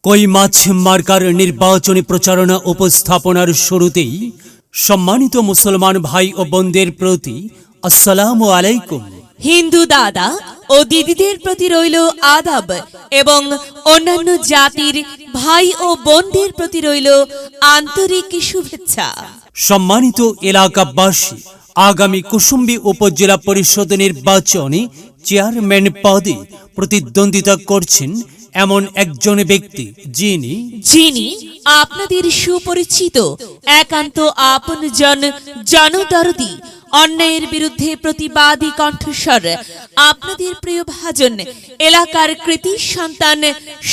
কই মাছ মার্কার নির্বাচনী প্রচারণা উপস্থাপনার শুরুতেই সম্মানিত মুসলমান ভাই ও বোনদের প্রতি আসসালামু আলাইকুম। হিন্দু দাদা ও দিদিদের প্রতি রইল আদাব এবং অন্যান্য জাতির ভাই ও বোনদের প্রতি রইল আন্তরিক শুভেচ্ছা। সম্মানিত এলাকাবাসী, আগামী কুসুম্বী উপজেলা পরিষদ নির্বাচনে চেয়ারম্যান পদে প্রতিদ্বন্দ্বিতা করছেন এমন একজন ব্যক্তি যিনি আপনাদের সুপরিচিত একান্ত আপনজন জনদরদি, অন্যায়ের বিরুদ্ধে প্রতিবাদী কণ্ঠস্বর, আপনাদের প্রিয় ভাজন, এলাকার কৃতি সন্তান,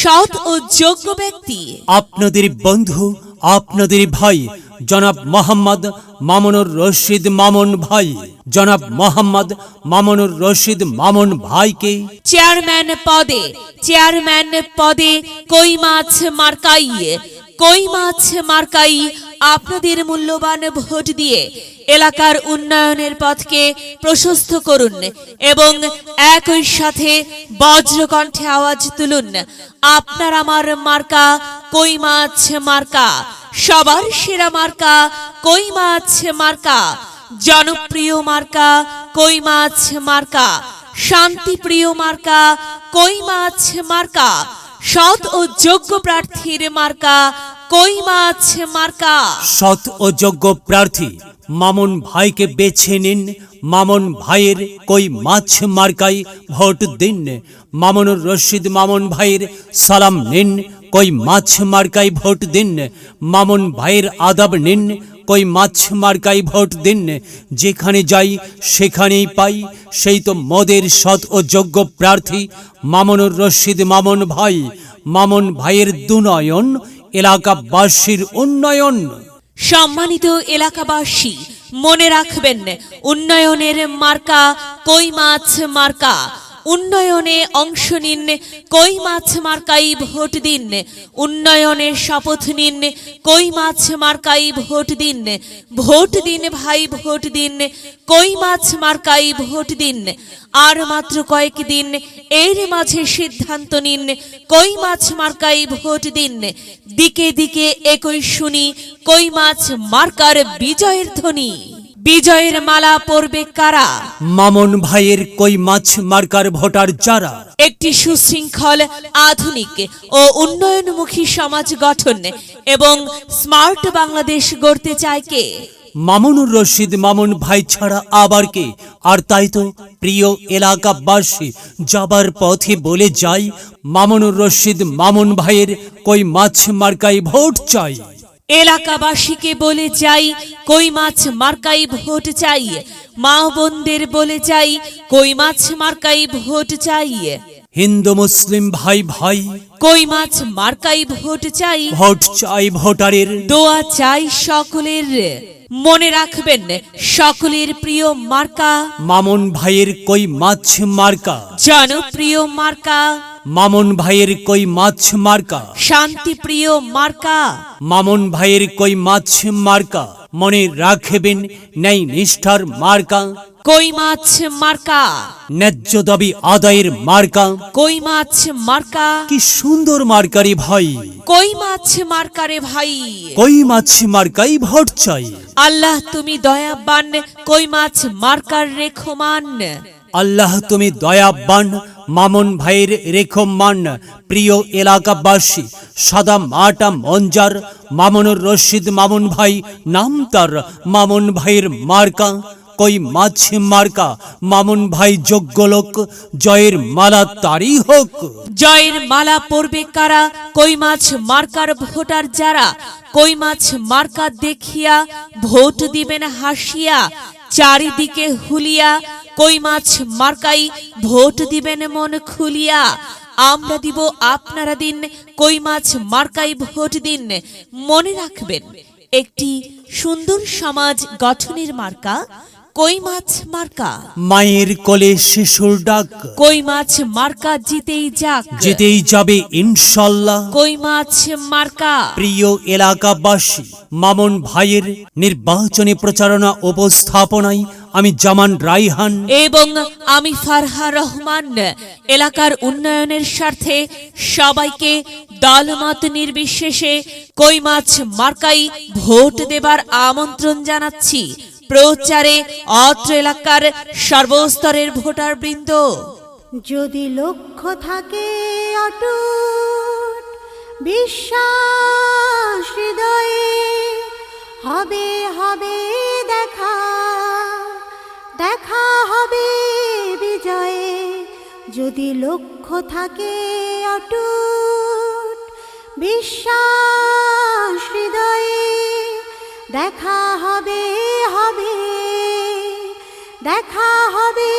সৎ ও যোগ্য ব্যক্তি, আপনাদের বন্ধু, আপনাদের ভাই জনাব মোহাম্মদ মামুনুর রশিদ মামুন ভাই। জনাব মোহাম্মদ মামুনুর রশিদ মামুন ভাইকে চেয়ারম্যান পদে কই মাছ মার্কাই আপনাদের মূল্যবান ভোট দিয়ে এলাকার উন্নয়নের পথকে প্রশস্ত করুন এবং একই সাথে বজ্রকণ্ঠে আওয়াজ তুলুন, আপনার আমার মার্কা কই মাছ মার্কা, সবার সেরা মার্কা কই মাছ মার্কা, জনপ্রিয় মার্কা কই মাছ মার্কা, শান্তিপ্রিয় মার্কা কই মাছ মার্কা, সৎ ও যোগ্য প্রার্থীর মার্কা কই মাছ মার্কা। সৎ ও যোগ্য প্রার্থী মামুন ভাইকে বেছে নিন। মামুন ভাইয়ের কই মাছ মার্কাই ভোট দিন। মামুনুর রশিদ মামুন ভাইয়ের সালাম নিন, কই মাছ মার্কাই ভোট দিন। মামুন ভাইয়ের আদাব নিন, কই মাছ মার্কাই ভোট দিন। যেখানে যাই সেখানেই পাই, সেই তো মোদের সৎ ও যোগ্য প্রার্থী মামুনুর রশিদ মামুন ভাই। মামুন ভাইয়ের দুনয়ন, এলাকাবাসীর উন্নয়ন। সম্মানিত এলাকাবাসী, মনে রাখবেন, উন্নয়নের মার্কা কই মাছ মার্কা। উন্নয়নে অংশ নিন, কই মাছ মার্কাই ভোট দিন। উন্নয়নে শপথ নিন, কই মাছ মার্কাই ভোট দিন। ভোট দিন ভাই, ভোট দিন, কই মাছ মার্কাই ভোট দিন। আর মাত্র কয়েকদিন, এর মাঝে সিদ্ধান্ত নিন, কই মাছ মার্কাই ভোট দিন। দিকে দিকে একই শুনি, কই মাছ মার্কার বিজয়ের ধ্বনি। বিজয়ের মালা পরবে কারা? মামুন ভাইয়ের কই মাছ মার্কার ভোটার যারা একটি সুশৃঙ্খল, আধুনিক ও উন্নয়নমুখী সমাজ গঠন এবং স্মার্ট বাংলাদেশ গড়তে চায় কে? মামুনুর রশিদ মামুন ভাই ছাড়া আবার কে? আর তাই তো প্রিয় এলাকাবাসী, যাবার পথে বলে যাই, মামুনুর রশিদ মামুন ভাইয়ের কই মাছ মার্কাই ভোট চাই। এলাকাবাসীকে বলে যাই, কই মাছ মার্কাই ভোট চাই। মা বোনদের বলে যাই, কই মাছ মার্কাই ভোট চাই। হিন্দু মুসলিম ভাই ভাই, কই মাছ মার্কাই ভোট চাই। ভোট চাই ভোটারের, দোয়া চাই সকলের। মনে রাখবেন, সকলের প্রিয় মার্কা মামুন ভাইয়ের কই মাছ মার্কা। জনপ্রিয় মার্কা মামুন ভাইয়ের কই মাছ মার্কা। শান্তিপ্রিয় মার্কা মামুন ভাইয়ের কই মাছ মার্কা। মনে রাখবেন, ন্যায় নিষ্ঠার মার্কা কই মাছ মার্কা। ন্যায্য দাবি আদায়ের মার্কা কই মাছ মার্কা। কি সুন্দর মার্কারি ভাই, কই মাছ মার্কারে ভাই। কই মাছ মার্কাই ভোট চাই। আল্লাহ তুমি দয়াবান, কই মাছ মার্কার রেখমান। আল্লাহ তুমি দয়াবান, মামুন ভাইয়ের রেখমান। প্রিয় এলাকাবাসী, সাদা মাটা মঞ্জার মামুনুর রশিদ মামুন ভাই নাম তার। মামুন ভাইয়ের মার্কা কই মাছ মার্কা। মামুন ভাই যোগ্য লোক, জয়ের মালা তারই হোক। জয়ের মালা পরবে কারা? কই মাছ মার্কার ভোটার যারা। কই মাছ মার্কা দেখিয়া ভোট দিবেন হাসিয়া, চারিদিকে হুলিয়া, কই মাছ মার্কাই ভোট দিবেন মন খুলিয়া। আমরা দিব, আপনারা দিন, কই মাছ মার্কাই ভোট দিন। মনে রাখবেন, একটি সুন্দর সমাজ গঠনের মার্কা কই মাছ মার্কা। মায়ের কোলে শিশুর ডাক, কই মাছ মার্কা জিতেই যাক, জিতেই যাবে ইনশাল্লাহ। কই মাছ মার্কা। প্রিয় এলাকাবাসী, মামুন ভাইয়ের নির্বাচনী প্রচারণা উপস্থাপনায় আমি জামান রাইহান এবং আমি ফারহা রহমান এলাকার উন্নয়নের স্বার্থে সবাইকে দলমত নির্বিশেষে কই মাছ মার্কাই ভোট দেবার আমন্ত্রণ জানাচ্ছি। প্রচারে অত্র এলাকার সর্বস্তরের ভোটার বৃন্দ। যদি লক্ষ্য থাকে অটুট বিশ্বাস হৃদয়ে, হবে হবে দেখা, দেখা হবে বিজয়ে। যদি লক্ষ্য থাকে অটুট বিশ্বাস হৃদয়ে, দেখা হবে হবে, দেখা হবে